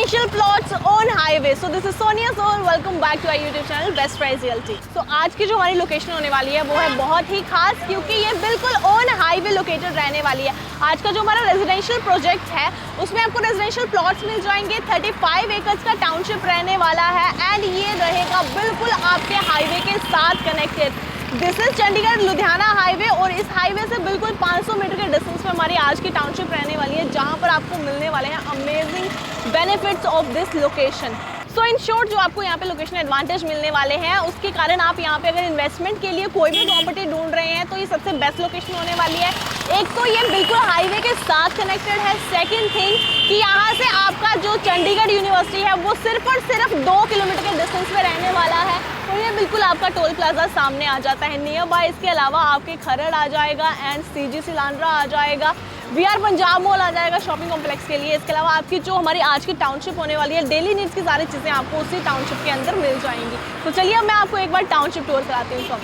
Residential plots on highway. So this is Sonia Sol, welcome back to our YouTube channel best price realty. तो आज की जो हमारी location होने वाली है वो है बहुत ही खास, क्योंकि ये बिल्कुल ऑन हाईवे लोकेटेड रहने वाली है। आज का जो हमारा रेजिडेंशियल प्रोजेक्ट है उसमें आपको रेजिडेंशियल प्लॉट्स मिल जाएंगे। 35 एकर्स का टाउनशिप रहने वाला है एंड ये रहेगा बिल्कुल आपके हाईवे के साथ connected. This is Chandigarh Ludhiana highway और इस हाईवे से बिल्कुल 500 मीटर के डिस्टेंस पे हमारी आज की टाउनशिप रहने वाली है, जहां पर आपको मिलने वाले हैं amazing benefits of this location. So in short जो आपको यहाँ पे लोकेशन एडवांटेज मिलने वाले हैं उसके कारण आप यहाँ पे अगर इन्वेस्टमेंट के लिए कोई भी प्रॉपर्टी ढूंढ रहे हैं तो ये सबसे बेस्ट लोकेशन होने वाली है। एक तो ये बिल्कुल हाईवे के साथ कनेक्टेड है, सेकंड थिंग कि यहाँ से आपका जो चंडीगढ़ यूनिवर्सिटी है वो सिर्फ और सिर्फ 2 किलोमीटर के डिस्टेंस पे रहने वाला है और ये बिल्कुल आपका टोल प्लाजा सामने आ जाता है नियर बाय। इसके अलावा आपके खरड़ आ जाएगा एंड CGC लांड्रा आ जाएगा, VR पंजाब मॉल आ जाएगा शॉपिंग कॉम्प्लेक्स के लिए। इसके अलावा आपकी जो हमारी आज की टाउनशिप होने वाली है, डेली नीड्स की सारी चीज़ें आपको उसी टाउनशिप के अंदर मिल जाएंगी। तो चलिए अब मैं आपको एक बार टाउनशिप टूर कराती हूँ।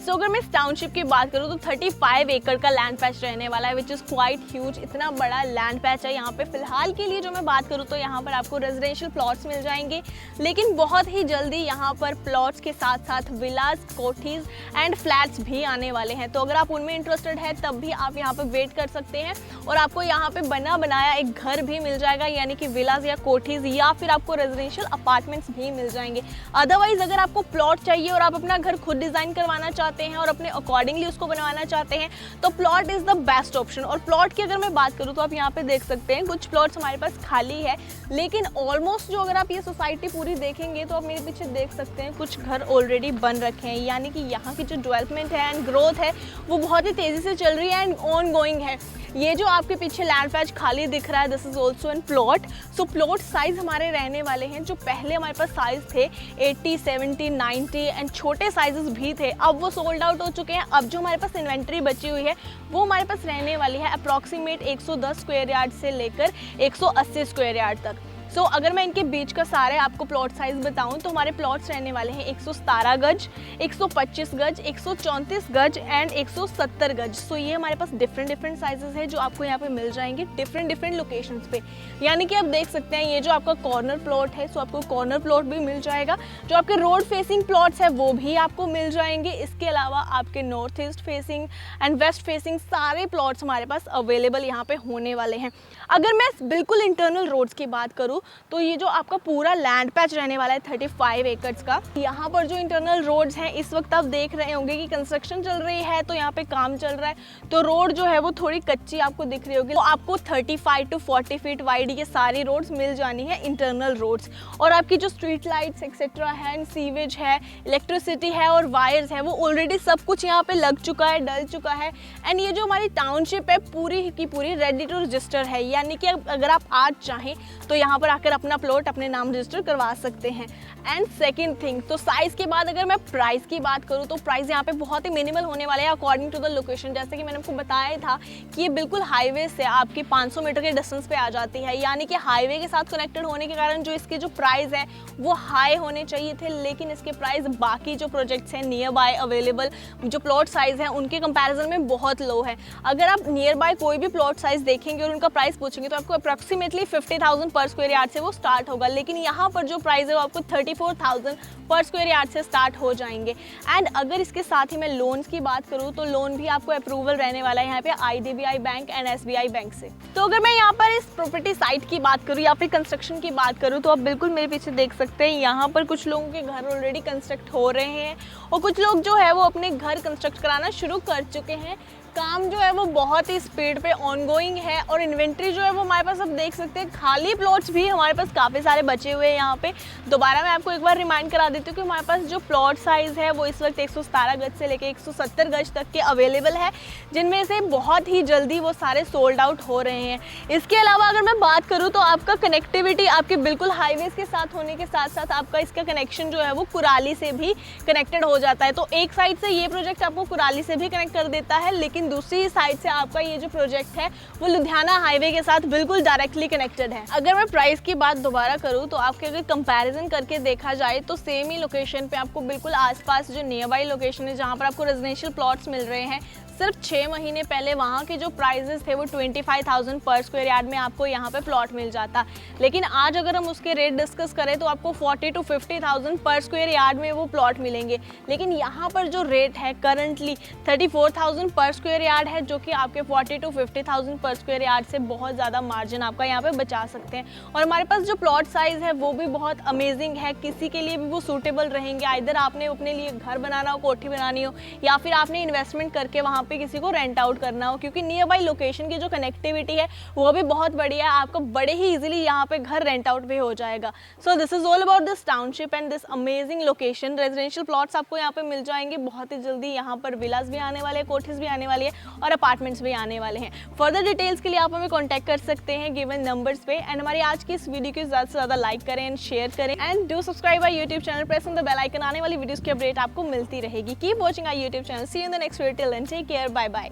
सो अगर मैं इस टाउनशिप की बात करूँ तो 35 एकड़ का लैंड पैच रहने वाला है, विच इज़ क्वाइट ह्यूज। इतना बड़ा लैंड पैच है यहाँ पे। फिलहाल के लिए जो मैं बात करूँ तो यहाँ पर आपको रेजिडेंशियल प्लॉट्स मिल जाएंगे, लेकिन बहुत ही जल्दी यहाँ पर प्लॉट्स के साथ साथ विलास, कोठीज एंड फ्लैट्स भी आने वाले हैं। तो अगर आप उनमें इंटरेस्टेड है तब भी आप यहाँ पर वेट कर सकते हैं और आपको यहाँ पे बना बनाया एक घर भी मिल जाएगा, यानी कि विलास या कोठीज, या फिर आपको रेजिडेंशियल अपार्टमेंट्स भी मिल जाएंगे। अदरवाइज अगर आपको प्लॉट चाहिए और आप अपना घर खुद डिज़ाइन करवाना चाहते हैं और अपने अकॉर्डिंगली उसको बनवाना चाहते हैं तो plot is the best option. और प्लॉट की अगर मैं बात करूं तो आप यहाँ पे देख सकते हैं कुछ प्लॉट्स हमारे पास खाली है, लेकिन ऑलमोस्ट जो अगर आप ये सोसाइटी पूरी देखेंगे तो आप मेरे पीछे देख सकते हैं कुछ घर ऑलरेडी बन रखे हैं, यानी कि यहाँ की जो डेवलपमेंट है एंड ग्रोथ है वो बहुत ही तेज़ी से चल रही है एंड ऑन गोइंग है। ये जो आपके पीछे लैंड पैच खाली दिख रहा है this is also an plot. So plot size हमारे रहने वाले हैं, जो पहले हमारे पास साइज थे 80, 70, 90 एंड छोटे साइजेस भी थे, अब वो सोल्ड आउट हो चुके हैं। अब जो हमारे पास इन्वेंट्री बची हुई है वो हमारे पास रहने वाली है अप्रॉक्सीमेट 110 स्क्वायर यार्ड से लेकर 180 स्क्वायर यार्ड तक। सो अगर मैं इनके बीच का सारे आपको प्लॉट साइज बताऊं तो हमारे प्लॉट्स रहने वाले हैं 117 गज, 125 गज, 134 गज एंड 170 गज। सो ये हमारे पास डिफरेंट साइजेस है जो आपको यहाँ पे मिल जाएंगे डिफरेंट लोकेशंस पे। यानी कि आप देख सकते हैं ये जो आपका कॉर्नर प्लॉट है सो आपको कॉर्नर प्लॉट भी मिल जाएगा, जो आपके रोड फेसिंग प्लॉट्स है वो भी आपको मिल जाएंगे। इसके अलावा आपके north east facing and waste facing सारे प्लॉट्स हमारे पास अवेलेबल यहाँ पे होने वाले हैं। अगर मैं बिल्कुल इंटरनल रोड्स की बात करूँ तो ये जो आपका पूरा लैंड पैच रहने वाला है 35 एकर्स का, यहाँ पर जो इंटरनल रोड्स हैं इस वक्त आप देख रहे होंगे कि कंस्ट्रक्शन चल रही है तो यहाँ पे काम चल रहा है, तो रोड जो है वो थोड़ी कच्ची आपको दिख रही होगी। तो आपको 35 to 40 फीट वाइड ये सारी रोड्स मिल जानी है इंटरनल रोड्स। और आपकी जो स्ट्रीट लाइट्स एक्सेट्रा है एंड सीवेज है, इलेक्ट्रिसिटी है और वायर्स है वो ऑलरेडी सब कुछ यहाँ पे लग चुका है, डल चुका है। एंड ये जो हमारी टाउनशिप है पूरी की पूरी रेडी टू रजिस्टर है, यानी कि अगर आप आज चाहें तो यहाँ पर आकर अपना प्लॉट अपने नाम रजिस्टर करवा सकते हैं। एंड सेकंड थिंग, तो साइज़ के बाद अगर मैं प्राइस की बात करूँ तो प्राइस यहाँ पे बहुत ही मिनिमल होने वाले हैं अकॉर्डिंग टू द लोकेशन। जैसे कि मैंने आपको बताया था कि ये बिल्कुल हाईवे से आपकी 500 मीटर के डिस्टेंस पे आ जाती है, यानी कि हाईवे के साथ कनेक्टेड होने के कारण जो इसके जो प्राइस है वो हाई होने चाहिए थे, लेकिन इसके प्राइस बाकी जो प्रोजेक्ट्स हैं नियर बाय अवेलेबल जो प्लॉट साइज़ है उनके कंपेरिजन में बहुत लो है। अगर आप नियर बाय कोई भी प्लॉट साइज़ देखेंगे और उनका प्राइस पूछेंगे तो आपको अप्रॉक्सीमेटली 50,000 पर स्क्वायर यार्ड से वो स्टार्ट होगा, लेकिन यहाँ पर जो प्राइस है वो आपको 34,000 पर स्क्वायर यार्ड से स्टार्ट हो जाएंगे। एंड अगर इसके साथ ही मैं लोन्स की बात करूँ तो लोन भी आपको अप्रूवल रहने वाला है यहाँ पे IDBI bank and SBI bank से। तो अगर मैं यहाँ पर इस प्रॉपर्टी साइट की बात करूँ या फिर कंस्ट्रक्शन की बात करूँ तो आप बिल्कुल मेरे पीछे देख सकते हैं यहाँ पर कुछ लोगों के घर ऑलरेडी कंस्ट्रक्ट हो रहे हैं और कुछ लोग जो है वो अपने घर कंस्ट्रक्ट कराना शुरू कर चुके हैं। काम जो है वो बहुत ही स्पीड पे ऑनगोइंग है और इन्वेंट्री जो है वो हमारे पास आप देख सकते हैं खाली प्लॉट्स भी हमारे पास काफ़ी सारे बचे हुए हैं यहाँ पे। दोबारा मैं आपको एक बार रिमाइंड करा देती हूँ कि हमारे पास जो प्लॉट साइज़ है वो इस वक्त 117 गज से लेके 170 गज तक के अवेलेबल है, जिनमें से बहुत ही जल्दी वो सारे सोल्ड आउट हो रहे हैं। इसके अलावा अगर मैं बात करूँ तो आपका कनेक्टिविटी आपके बिल्कुल हाईवेज के साथ होने के साथ साथ आपका इसका कनेक्शन जो है वो कुराली से भी कनेक्टेड हो जाता है। तो एक साइड से ये प्रोजेक्ट आपको कुराली से भी कनेक्ट कर देता है, लेकिन दूसरी साइड से आपका ये जो प्रोजेक्ट है वो लुधियाना हाईवे के साथ बिल्कुल डायरेक्टली कनेक्टेड है। अगर मैं प्राइस की बात दोबारा करूँ तो आपके अगर कंपैरिजन करके देखा जाए तो सेम ही लोकेशन पे आपको बिल्कुल आसपास जो नियर बाई लोकेशन है जहाँ पर आपको रेजिडेंशियल प्लॉट्स मिल रहे हैं सिर्फ 6 महीने पहले वहाँ के जो प्राइजेस थे वो 25,000 पर स्क्वायर यार्ड में आपको यहाँ पे प्लॉट मिल जाता, लेकिन आज अगर हम उसके रेट डिस्कस करें तो आपको 40 to 50,000 पर स्क्वायर यार्ड में वो प्लॉट मिलेंगे। लेकिन यहाँ पर जो रेट है करंटली 34,000 पर स्क्वायर यार्ड है, जो कि आपके 40 to 50,000 पर स्क्वायर यार्ड से बहुत ज़्यादा मार्जिन आपका यहाँ पे बचा सकते हैं। और हमारे पास जो प्लॉट साइज़ है वो भी बहुत अमेजिंग है, किसी के लिए भी वो सूटेबल रहेंगे। आइदर आपने अपने लिए घर बनाना हो, कोठी बनानी हो, या फिर आपने इन्वेस्टमेंट करके वहाँ पे किसी को रेंट आउट करना हो, क्योंकि नियर बाई लोकेशन की जो कनेक्टिविटी है वो भी बहुत बढ़िया है। आपको बड़े ही इजीली यहाँ पे घर रेंट आउट भी हो जाएगा। सो this is all about this township and this amazing location. Residential plots आपको यहाँ पे मिल जाएंगे बहुत ही जल्दी। यहाँ पर विलास भी आने वाले हैं, कोठीज भी आने वाली है और अपार्टमेंट्स भी आने वाले हैं। फर्दर डिटेल्स के लिए आप हमें कॉन्टैक्ट कर सकते हैं गिवन नंबर्स पे। एंड हमारी आज की इस वीडियो को ज़्यादा से ज़्यादा लाइक करें एंड शेयर करें and do subscribe our YouTube channel, press on the bell icon. आने वाली वीडियोस की अपडेट आपको मिलती रहेगी। Keep watching our YouTube channel. See you in the next video. Till then take care, bye bye.